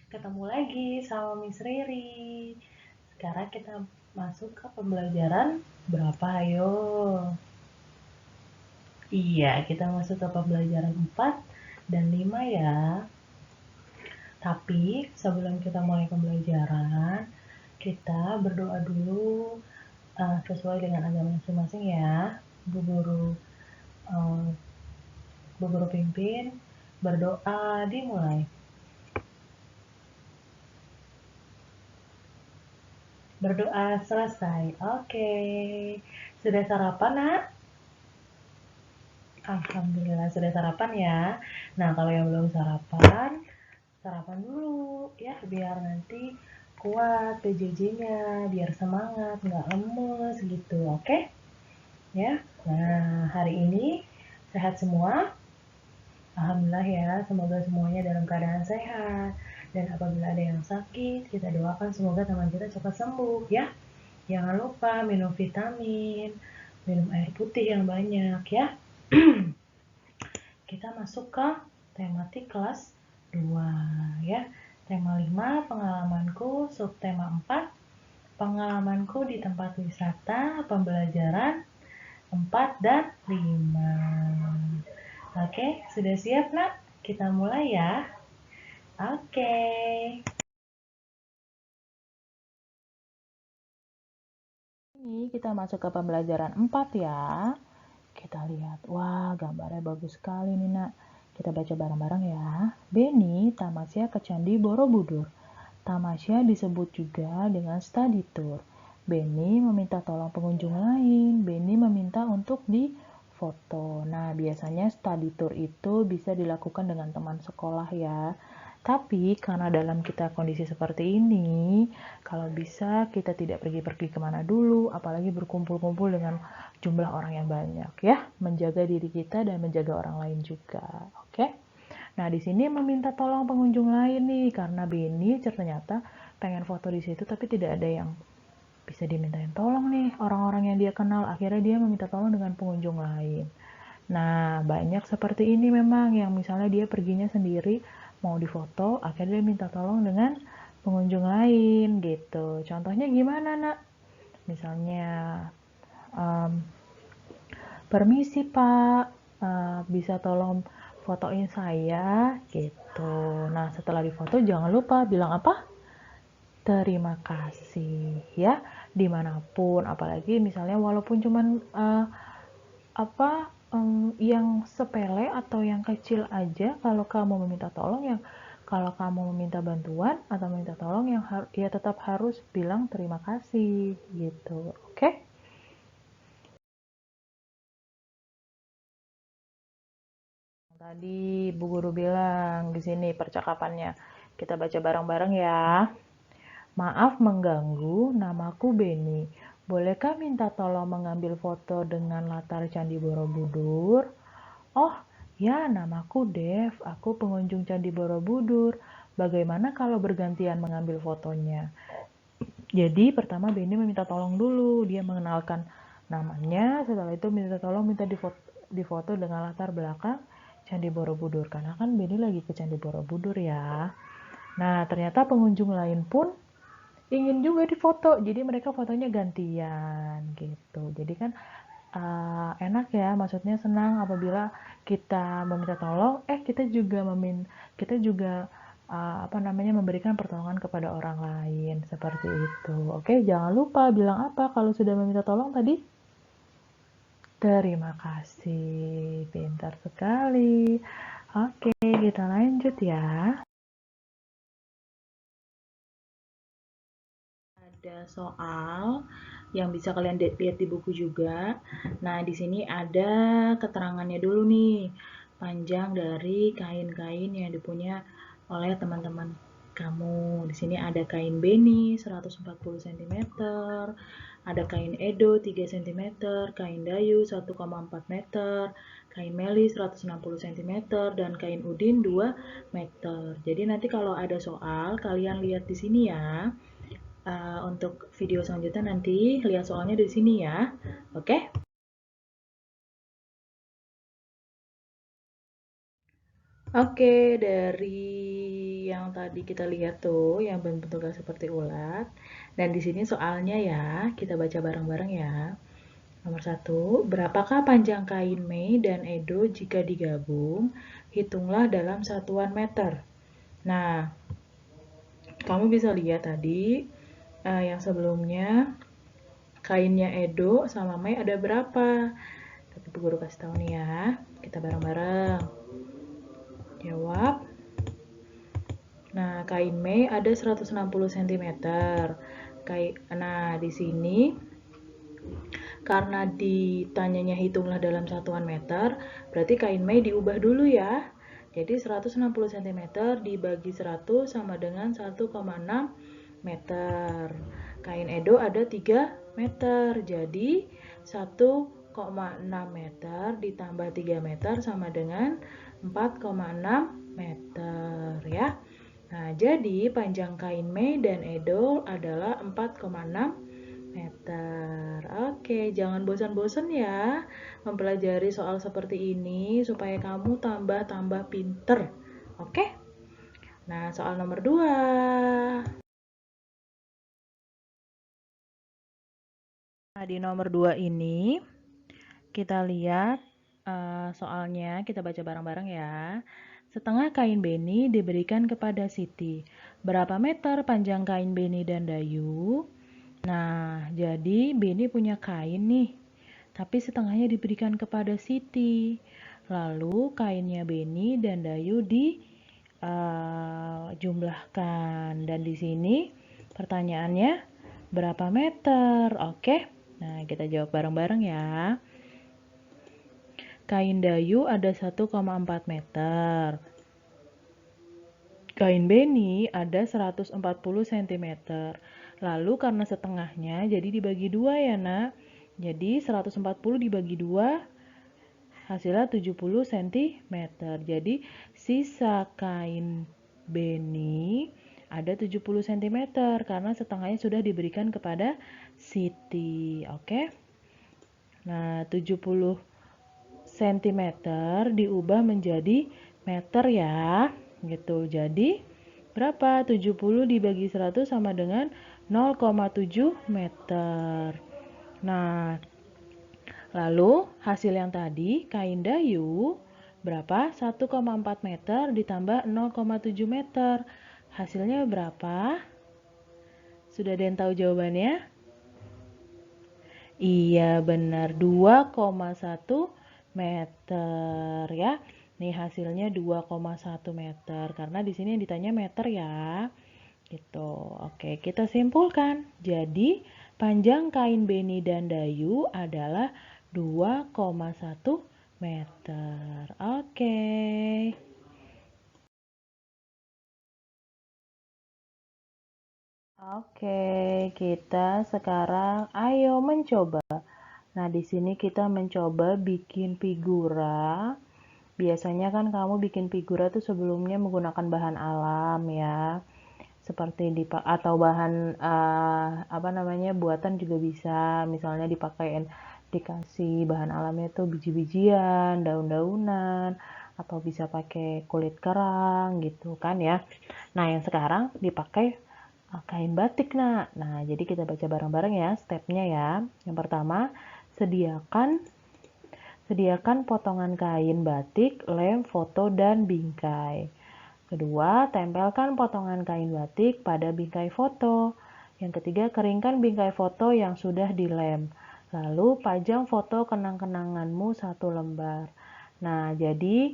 Ketemu lagi sama Miss Riri. Sekarang kita masuk ke pembelajaran berapa, ayo? Iya, kita masuk ke pembelajaran 4 dan 5 ya. Tapi sebelum kita mulai pembelajaran, kita berdoa dulu sesuai dengan agama masing-masing ya. Bu Guru, Bu Guru pimpin, berdoa dimulai. Berdoa selesai. Oke. Sudah sarapan, Nak? Alhamdulillah sudah sarapan ya. Nah, kalau yang belum sarapan, sarapan dulu ya biar nanti kuat PJJ-nya, biar semangat, nggak lemes gitu. Oke? Ya. Nah, hari ini sehat semua? Alhamdulillah ya, semoga semuanya dalam keadaan sehat. Dan apabila ada yang sakit, kita doakan semoga teman kita cepat sembuh ya. Jangan lupa minum vitamin, minum air putih yang banyak ya. Kita masuk ke tematik kelas 2 ya. Tema 5, pengalamanku, subtema 4, pengalamanku di tempat wisata, pembelajaran 4 dan 5. Oke, sudah siap, Nak? Kita mulai ya. Oke. Ini kita masuk ke pembelajaran 4 ya. Kita lihat, wah gambarnya bagus sekali nih nak. Kita baca bareng-bareng ya. Beni tamasya ke Candi Borobudur. Tamasya disebut juga dengan study tour. Beni meminta tolong pengunjung lain. Beni meminta untuk difoto. Nah, biasanya study tour itu bisa dilakukan dengan teman sekolah ya. Tapi karena dalam kita kondisi seperti ini, kalau bisa kita tidak pergi-pergi kemana dulu, apalagi berkumpul-kumpul dengan jumlah orang yang banyak ya, menjaga diri kita dan menjaga orang lain juga. Oke? Nah, di sini meminta tolong pengunjung lain nih karena Beni ternyata pengen foto di situ tapi tidak ada yang bisa dimintain tolong nih orang-orang yang dia kenal. Akhirnya dia meminta tolong dengan pengunjung lain. Nah, banyak seperti ini memang yang misalnya dia perginya sendiri mau difoto, akhirnya dia minta tolong dengan pengunjung lain gitu. Contohnya gimana, Nak? Misalnya, um, permisi Pak, bisa tolong fotoin saya gitu. Nah, setelah difoto jangan lupa bilang apa? Terima kasih ya, dimanapun. Apalagi misalnya walaupun cuman yang sepele atau yang kecil aja, kalau kamu meminta tolong, yang kalau kamu meminta bantuan atau minta tolong, yang ya tetap harus bilang terima kasih gitu. Oke? Tadi Bu Guru bilang di sini percakapannya. Kita baca bareng-bareng ya. Maaf mengganggu, namaku Beni. Bolehkah minta tolong mengambil foto dengan latar Candi Borobudur? Oh, ya, namaku Dev. Aku pengunjung Candi Borobudur. Bagaimana kalau bergantian mengambil fotonya? Jadi, pertama Beni meminta tolong dulu. Dia mengenalkan namanya, setelah itu minta tolong minta difoto dengan latar belakang Candi Borobudur. Karena kan Beni lagi ke Candi Borobudur ya. Nah, ternyata pengunjung lain pun ingin juga difoto, jadi mereka fotonya gantian gitu. Jadi kan enak ya, maksudnya senang apabila kita meminta tolong, kita juga memberikan pertolongan kepada orang lain seperti itu. Oke, jangan lupa bilang apa kalau sudah meminta tolong tadi? Terima kasih, pintar sekali. Oke, kita lanjut ya. Ada soal yang bisa kalian lihat di buku juga. Nah, di sini ada keterangannya dulu nih, panjang dari kain-kain yang dipunya oleh teman-teman kamu. Di sini ada kain Beni 140 cm, ada kain Edo 3 cm, kain Dayu 1,4 meter, kain Meli 160 cm, dan kain Udin 2 meter. Jadi nanti kalau ada soal, kalian lihat di sini ya. Untuk video selanjutnya nanti lihat soalnya di sini ya. Oke? Oke, dari yang tadi kita lihat tuh, yang bentuknya seperti ulat. Dan di sini soalnya ya, kita baca bareng-bareng ya. Nomor 1, berapakah panjang kain Mei dan Edo jika digabung? Hitunglah dalam satuan meter. Nah, kamu bisa lihat tadi yang sebelumnya kainnya Edo sama Mei ada berapa? Tapi guru kasih tahu nih ya, kita bareng-bareng. Jawab. Nah, kain Mei ada 160 cm. Nah, di sini karena ditanyanya hitunglah dalam satuan meter, berarti kain Mei diubah dulu ya. Jadi 160 cm dibagi 100 sama dengan 1,6 meter. Kain Edo ada 3 meter. Jadi 1,6 meter ditambah 3 meter sama dengan 4,6 meter ya. Nah, jadi panjang kain Mei dan Edo adalah 4,6 meter. Oke, jangan bosan-bosan ya mempelajari soal seperti ini supaya kamu tambah-tambah pinter. Oke? Nah, soal nomor 2. Nah, di nomor 2 ini kita lihat soalnya, kita baca bareng-bareng ya. Setengah kain Beni diberikan kepada Siti. Berapa meter panjang kain Beni dan Dayu? Nah, jadi Beni punya kain nih, tapi setengahnya diberikan kepada Siti. Lalu kainnya Beni dan Dayu jumlahkan. Dan di sini pertanyaannya berapa meter? Oke, nah kita jawab bareng-bareng ya. Kain Dayu ada 1,4 meter. Kain Beni ada 140 cm. Lalu karena setengahnya jadi dibagi 2 ya nak. Jadi 140 dibagi 2 hasilnya 70 cm. Jadi sisa kain Beni ada 70 cm karena setengahnya sudah diberikan kepada Siti. Oke. Nah, 70 cm diubah menjadi meter ya, gitu. Jadi berapa? 70 dibagi 100 sama dengan 0,7 meter. Nah, lalu hasil yang tadi kain Dayu berapa? 1,4 meter ditambah 0,7 meter. Hasilnya berapa? Sudah ada yang tahu jawabannya? Iya benar, 2,1 meter ya. Nih hasilnya 2,1 meter karena di sini yang ditanya meter ya. Gitu. Oke, kita simpulkan. Jadi panjang kain Beni dan Dayu adalah 2,1 meter. Oke. Oke, kita sekarang ayo mencoba. Nah, di sini kita mencoba bikin figura. Biasanya kan kamu bikin figura tuh sebelumnya menggunakan bahan alam ya. Seperti atau bahan apa namanya buatan juga bisa. Misalnya dikasih bahan alamnya tuh biji-bijian, daun-daunan, atau bisa pakai kulit kerang gitu kan ya. Nah, yang sekarang dipakai kain batik nak. Nah, jadi kita baca bareng-bareng ya stepnya ya. Yang pertama, sediakan potongan kain batik, lem, foto, dan bingkai. Kedua, tempelkan potongan kain batik pada bingkai foto. Yang ketiga, keringkan bingkai foto yang sudah dilem. Lalu pajang foto kenang-kenanganmu 1 lembar. Nah, jadi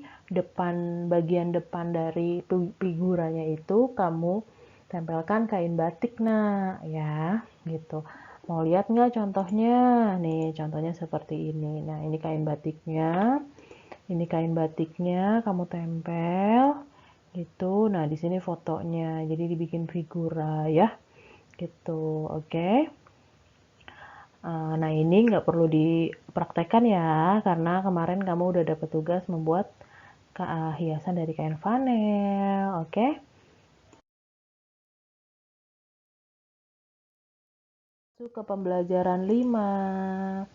bagian depan dari figuranya itu kamu tempelkan kain batik nah ya gitu. Mau lihat nggak contohnya? Nih contohnya seperti ini. Nah ini kain batiknya, kamu tempel gitu. Nah di sini fotonya, jadi dibikin figura ya gitu. Oke. Nah ini nggak perlu dipraktekkan ya, karena kemarin kamu udah dapat tugas membuat hiasan dari kain flanel. Oke. Masuk ke pembelajaran 5.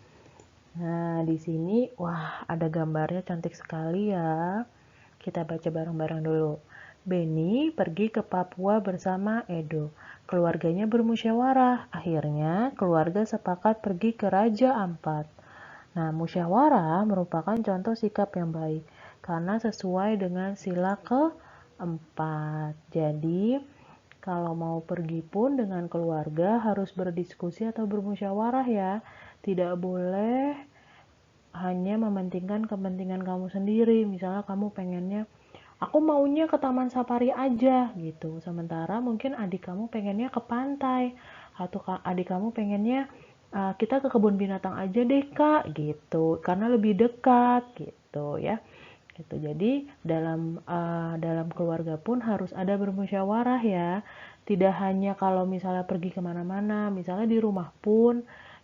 Nah, di sini wah ada gambarnya cantik sekali ya. Kita baca bareng-bareng dulu. Beni pergi ke Papua bersama Edo. Keluarganya bermusyawarah. Akhirnya, keluarga sepakat pergi ke Raja Ampat. Nah, musyawarah merupakan contoh sikap yang baik karena sesuai dengan sila keempat. Jadi, kalau mau pergi pun dengan keluarga harus berdiskusi atau bermusyawarah ya. Tidak boleh hanya mementingkan kepentingan kamu sendiri. Misalnya kamu pengennya aku maunya ke taman safari aja gitu. Sementara mungkin adik kamu pengennya ke pantai atau adik kamu pengennya kita ke kebun binatang aja deh kak gitu karena lebih dekat gitu ya. Gitu. Jadi dalam keluarga pun harus ada bermusyawarah ya. Tidak hanya kalau misalnya pergi kemana-mana, misalnya di rumah pun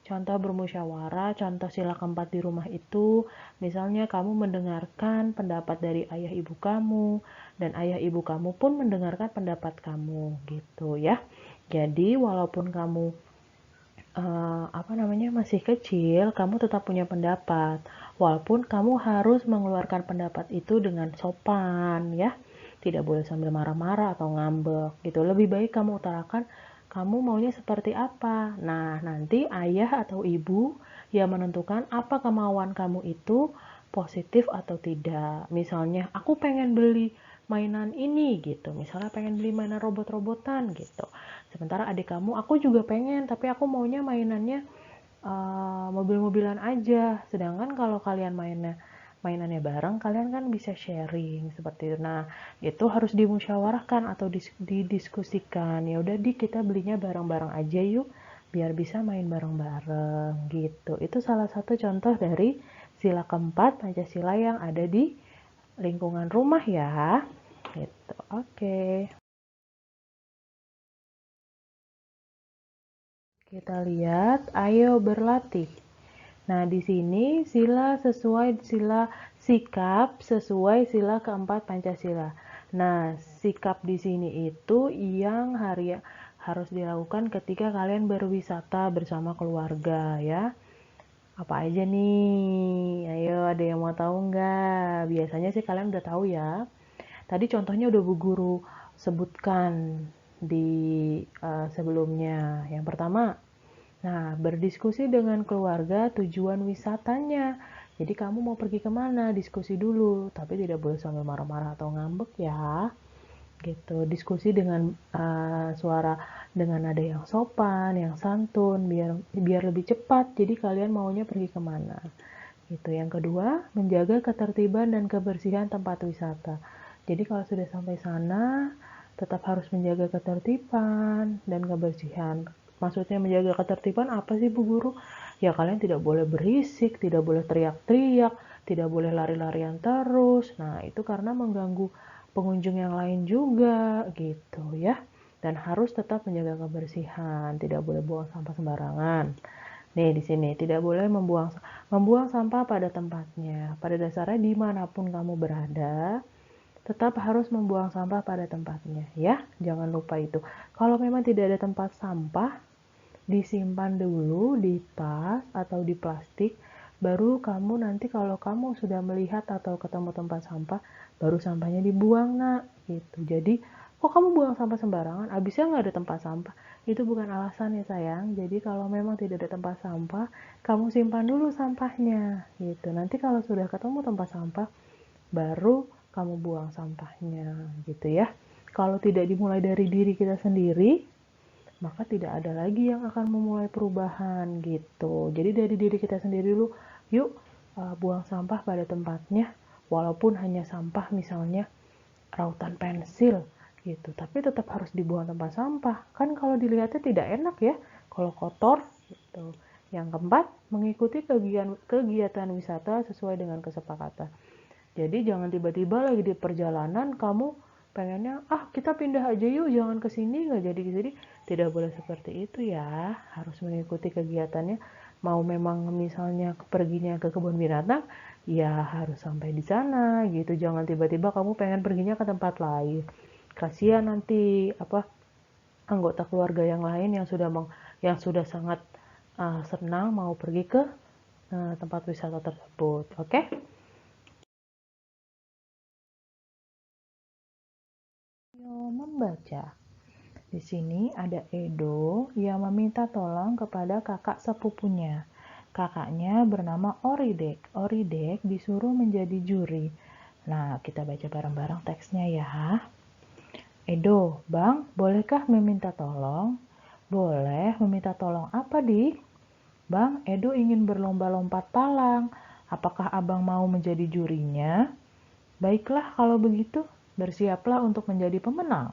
contoh bermusyawarah, contoh sila keempat di rumah itu, misalnya kamu mendengarkan pendapat dari ayah ibu kamu, dan ayah ibu kamu pun mendengarkan pendapat kamu, gitu ya. Jadi walaupun kamu masih kecil, kamu tetap punya pendapat. Walaupun kamu harus mengeluarkan pendapat itu dengan sopan, ya. Tidak boleh sambil marah-marah atau ngambek, gitu. Lebih baik kamu utarakan kamu maunya seperti apa. Nah, nanti ayah atau ibu yang menentukan apa kemauan kamu itu positif atau tidak. Misalnya, aku pengen beli mainan ini gitu. Misalnya pengen beli mainan robot-robotan gitu. Sementara adik kamu, aku juga pengen, tapi aku maunya mainannya mobil-mobilan aja. Sedangkan kalau kalian mainannya bareng, kalian kan bisa sharing seperti itu. Nah, itu harus dimusyawarahkan atau didiskusikan. Ya udah kita belinya bareng-bareng aja yuk, biar bisa main bareng-bareng gitu. Itu salah satu contoh dari sila keempat Pancasila yang ada di lingkungan rumah ya. Gitu. Oke. Kita lihat, ayo berlatih. Nah, di sini sikap sesuai sila keempat Pancasila. Nah, sikap di sini itu yang harus dilakukan ketika kalian berwisata bersama keluarga ya. Apa aja nih? Ayo, ada yang mau tahu nggak? Biasanya sih kalian udah tahu ya. Tadi contohnya udah Bu Guru sebutkan di sebelumnya. Yang pertama, nah, berdiskusi dengan keluarga tujuan wisatanya. Jadi kamu mau pergi kemana? Diskusi dulu, tapi tidak boleh sambil marah-marah atau ngambek ya. Gitu. Diskusi dengan suara dengan nada yang sopan, yang santun, biar lebih cepat. Jadi kalian maunya pergi kemana? Gitu. Yang kedua, menjaga ketertiban dan kebersihan tempat wisata. Jadi kalau sudah sampai sana, tetap harus menjaga ketertiban dan kebersihan. Maksudnya menjaga ketertiban apa sih Bu Guru? Ya kalian tidak boleh berisik, tidak boleh teriak-teriak, tidak boleh lari-larian terus. Nah, itu karena mengganggu pengunjung yang lain juga gitu ya. Dan harus tetap menjaga kebersihan, tidak boleh buang sampah sembarangan. Nih di sini tidak boleh membuang sampah pada tempatnya. Pada dasarnya dimanapun kamu berada, tetap harus membuang sampah pada tempatnya ya. Jangan lupa itu. Kalau memang tidak ada tempat sampah, disimpan dulu di tas atau di plastik. Baru kamu nanti kalau kamu sudah melihat atau ketemu tempat sampah, baru sampahnya dibuang nak. Gitu. Jadi kok kamu buang sampah sembarangan? Abisnya nggak ada tempat sampah. Itu bukan alasan ya sayang. Jadi kalau memang tidak ada tempat sampah, kamu simpan dulu sampahnya. Gitu. Nanti kalau sudah ketemu tempat sampah, baru kamu buang sampahnya. Gitu ya. Kalau tidak dimulai dari diri kita sendiri, maka tidak ada lagi yang akan memulai perubahan gitu. Jadi dari diri kita sendiri dulu, yuk buang sampah pada tempatnya, walaupun hanya sampah misalnya rautan pensil gitu, tapi tetap harus dibuang tempat sampah. Kan kalau dilihatnya tidak enak ya, kalau kotor gitu. Yang keempat, mengikuti kegiatan wisata sesuai dengan kesepakatan. Jadi jangan tiba-tiba lagi di perjalanan kamu pengennya kita pindah aja yuk, jangan ke sini, nggak jadi ke sini. Tidak boleh seperti itu ya, harus mengikuti kegiatannya. Mau memang misalnya perginya ke kebun binatang, ya harus sampai di sana gitu. Jangan tiba-tiba kamu pengen perginya ke tempat lain. Kasihan nanti anggota keluarga yang lain yang sudah sangat senang mau pergi ke tempat wisata tersebut. Oke? Membaca. Di sini ada Edo yang meminta tolong kepada kakak sepupunya. Kakaknya bernama Oridek. Oridek disuruh menjadi juri. Nah, kita baca bareng-bareng teksnya ya. Edo, Bang, bolehkah meminta tolong? Boleh, meminta tolong apa, Dik? Bang, Edo ingin berlomba-lompat palang. Apakah abang mau menjadi jurinya? Baiklah kalau begitu, bersiaplah untuk menjadi pemenang.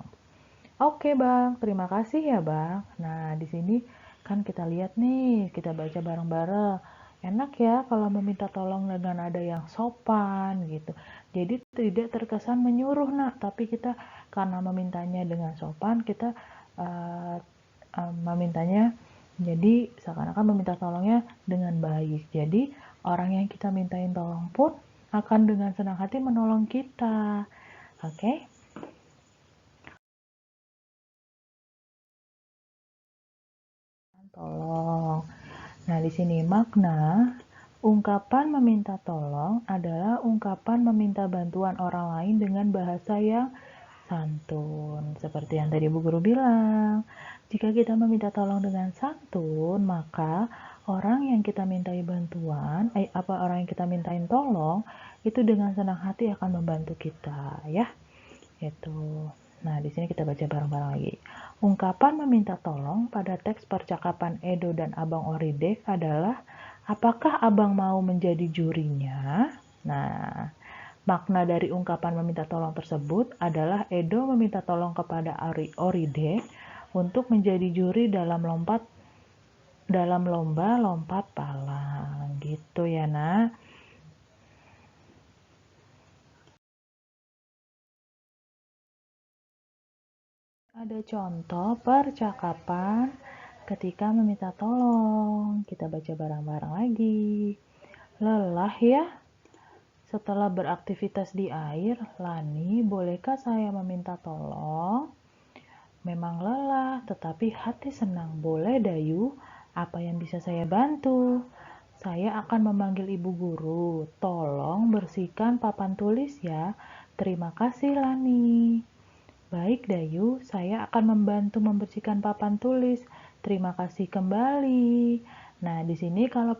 Oke Bang, terima kasih ya Bang. Nah, di sini kan kita lihat nih, kita baca bareng-bareng. Enak ya kalau meminta tolong dengan ada yang sopan gitu. Jadi tidak terkesan menyuruh nak, tapi kita karena memintanya dengan sopan, kita uh, memintanya jadi seakan-akan meminta tolongnya dengan baik. Jadi orang yang kita mintain tolong pun akan dengan senang hati menolong kita. Oke? Tolong. Nah, di sini makna ungkapan meminta tolong adalah ungkapan meminta bantuan orang lain dengan bahasa yang santun. Seperti yang tadi Bu Guru bilang, jika kita meminta tolong dengan santun, maka orang yang kita mintai bantuan, orang yang kita mintain tolong, itu dengan senang hati akan membantu kita, ya. Itu. Nah, di sini kita baca bareng-bareng lagi. Ungkapan meminta tolong pada teks percakapan Edo dan Abang Oridek adalah, apakah Abang mau menjadi jurinya? Nah, makna dari ungkapan meminta tolong tersebut adalah Edo meminta tolong kepada Oridek untuk menjadi juri dalam lomba lompat palang. Gitu ya, Nak. Ada contoh percakapan ketika meminta tolong. Kita baca bareng-bareng lagi. Lelah ya? Setelah beraktivitas di air, Lani, bolehkah saya meminta tolong? Memang lelah, tetapi hati senang. Boleh, Dayu? Apa yang bisa saya bantu? Saya akan memanggil ibu guru. Tolong bersihkan papan tulis ya. Terima kasih, Lani. Baik, Dayu, saya akan membantu membersihkan papan tulis. Terima kasih kembali. Nah, di sini kalau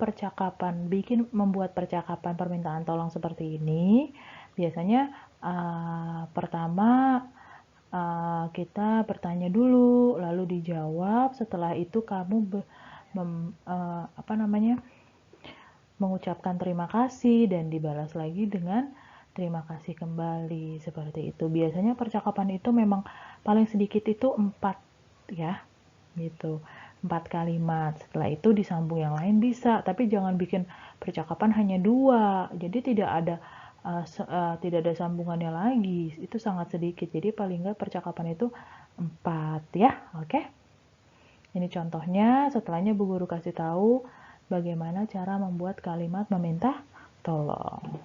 membuat percakapan permintaan tolong seperti ini, biasanya pertama kita bertanya dulu, lalu dijawab. Setelah itu kamu mengucapkan terima kasih dan dibalas lagi dengan terima kasih kembali, seperti itu. Biasanya percakapan itu memang paling sedikit itu 4 ya, gitu. 4 kalimat. Setelah itu disambung yang lain bisa, tapi jangan bikin percakapan hanya 2. Jadi tidak ada sambungannya lagi. Itu sangat sedikit. Jadi paling nggak percakapan itu 4 ya. Oke. Ini contohnya, setelahnya Bu Guru kasih tahu bagaimana cara membuat kalimat meminta tolong.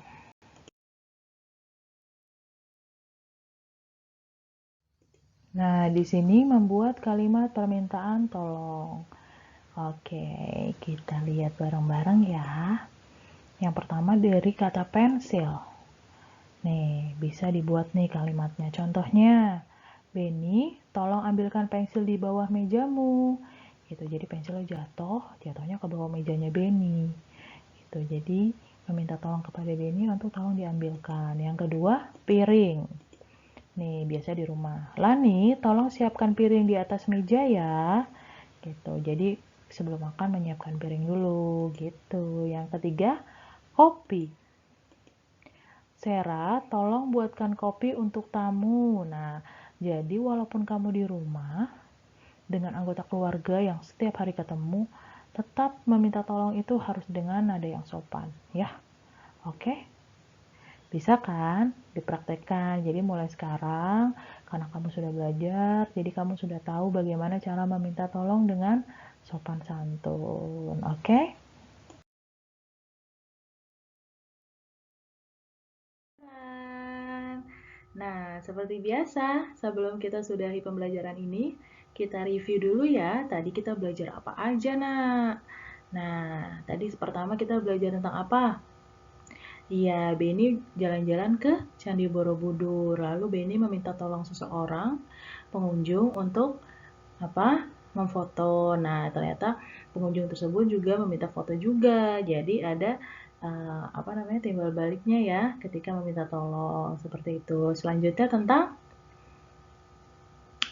Nah, di sini membuat kalimat permintaan tolong. Oke, kita lihat bareng-bareng ya. Yang pertama dari kata pensil. Nih, bisa dibuat nih kalimatnya. Contohnya, Benny, tolong ambilkan pensil di bawah mejamu. Gitu, jadi pensilnya jatuhnya ke bawah mejanya Benny. Gitu, jadi meminta tolong kepada Benny untuk tolong diambilkan. Yang kedua, piring. Nih, biasa di rumah. Lani, tolong siapkan piring di atas meja ya. Gitu. Jadi sebelum makan menyiapkan piring dulu gitu. Yang ketiga, kopi. Sera, tolong buatkan kopi untuk tamu. Nah, jadi walaupun kamu di rumah dengan anggota keluarga yang setiap hari ketemu, tetap meminta tolong itu harus dengan nada yang sopan, ya. Oke? Bisa kan dipraktekkan. Jadi mulai sekarang, karena kamu sudah belajar, jadi kamu sudah tahu bagaimana cara meminta tolong dengan sopan santun. Oke? Nah, seperti biasa, sebelum kita sudahi pembelajaran ini, kita review dulu ya. Tadi kita belajar apa aja, Nak? Nah, tadi pertama kita belajar tentang apa? Iya, Beni jalan-jalan ke Candi Borobudur. Lalu Beni meminta tolong seseorang pengunjung untuk apa? Memfoto. Nah, ternyata pengunjung tersebut juga meminta foto juga. Jadi ada apa namanya timbal baliknya ya ketika meminta tolong seperti itu. Selanjutnya tentang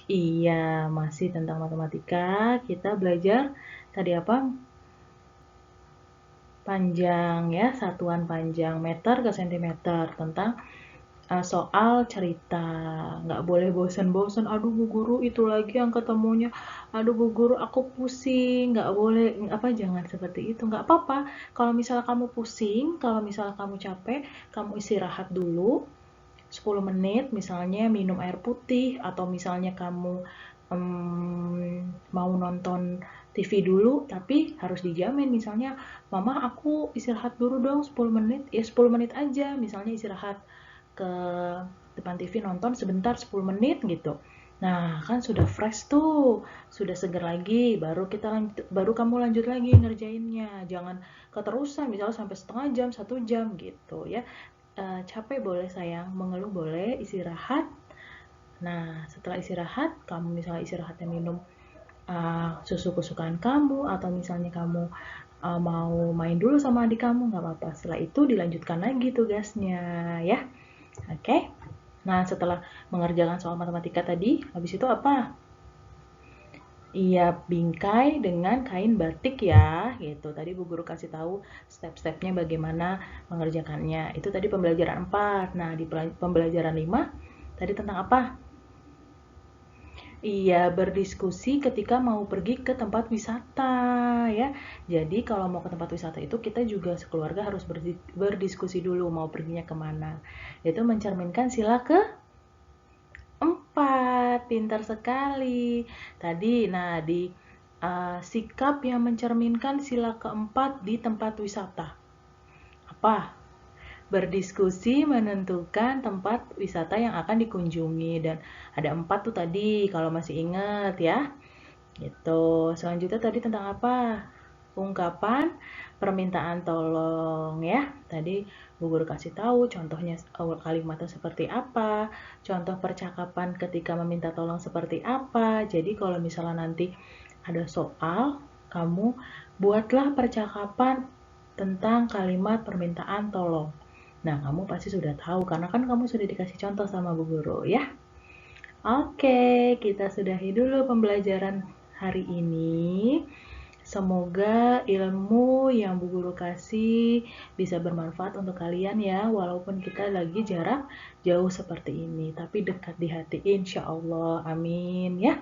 iya, masih tentang matematika. Kita belajar tadi apa? Panjang ya, satuan panjang meter ke sentimeter tentang soal cerita. Nggak boleh bosan-bosan, aduh bu guru itu lagi yang ketemunya, aduh bu guru aku pusing, nggak boleh, apa jangan seperti itu, nggak apa-apa. Kalau misalnya kamu pusing, kalau misalnya kamu capek, kamu istirahat dulu 10 menit, misalnya minum air putih, atau misalnya kamu mau nonton TV dulu, tapi harus dijamin, misalnya, mama aku istirahat dulu dong 10 menit, ya 10 menit aja, misalnya istirahat ke depan TV nonton sebentar 10 menit gitu. Nah, kan sudah fresh tuh, sudah seger lagi, baru kamu lanjut lagi ngerjainnya. Jangan keterusan, misalnya sampai setengah jam, 1 jam gitu ya. Capek boleh sayang, mengeluh boleh, istirahat. Nah, setelah istirahat, kamu misalnya istirahatnya minum susu kesukaan kamu, atau misalnya kamu mau main dulu sama adik kamu, nggak apa-apa. Setelah itu dilanjutkan lagi tugasnya ya. Oke. Nah, setelah mengerjakan soal matematika tadi, habis itu apa? Iya, bingkai dengan kain batik ya, gitu. Tadi Bu Guru kasih tahu step-stepnya bagaimana mengerjakannya. Itu tadi pembelajaran 4. Nah, di pembelajaran 5, tadi tentang apa? Iya, berdiskusi ketika mau pergi ke tempat wisata ya. Jadi kalau mau ke tempat wisata itu kita juga sekeluarga harus berdiskusi dulu mau perginya kemana. Itu mencerminkan sila ke 4, pintar sekali. Tadi, nah di sikap yang mencerminkan sila keempat di tempat wisata. Apa? Berdiskusi menentukan tempat wisata yang akan dikunjungi. Dan ada 4 tuh tadi, kalau masih ingat ya. Gitu. Selanjutnya tadi tentang apa? Ungkapan permintaan tolong ya. Tadi Bu Guru kasih tahu contohnya kalimatnya seperti apa, contoh percakapan ketika meminta tolong seperti apa. Jadi kalau misalnya nanti ada soal, kamu buatlah percakapan tentang kalimat permintaan tolong. Nah, kamu pasti sudah tahu karena kan kamu sudah dikasih contoh sama Bu Guru ya. Oke, kita sudahi dulu pembelajaran hari ini. Semoga ilmu yang Bu Guru kasih bisa bermanfaat untuk kalian ya, walaupun kita lagi jarak jauh seperti ini, tapi dekat di hati insya Allah, amin ya.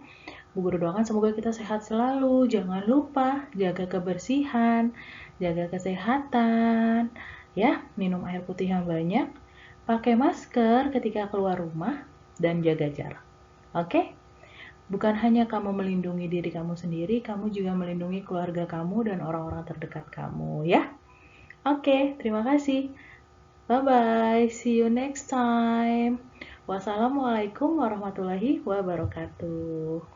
Bu Guru doakan semoga kita sehat selalu, jangan lupa jaga kebersihan, jaga kesehatan, ya, minum air putih yang banyak, pakai masker ketika keluar rumah, dan jaga jarak. Oke? Bukan hanya kamu melindungi diri kamu sendiri, kamu juga melindungi keluarga kamu dan orang-orang terdekat kamu, ya. Oke, terima kasih. Bye-bye, see you next time. Wassalamualaikum warahmatullahi wabarakatuh.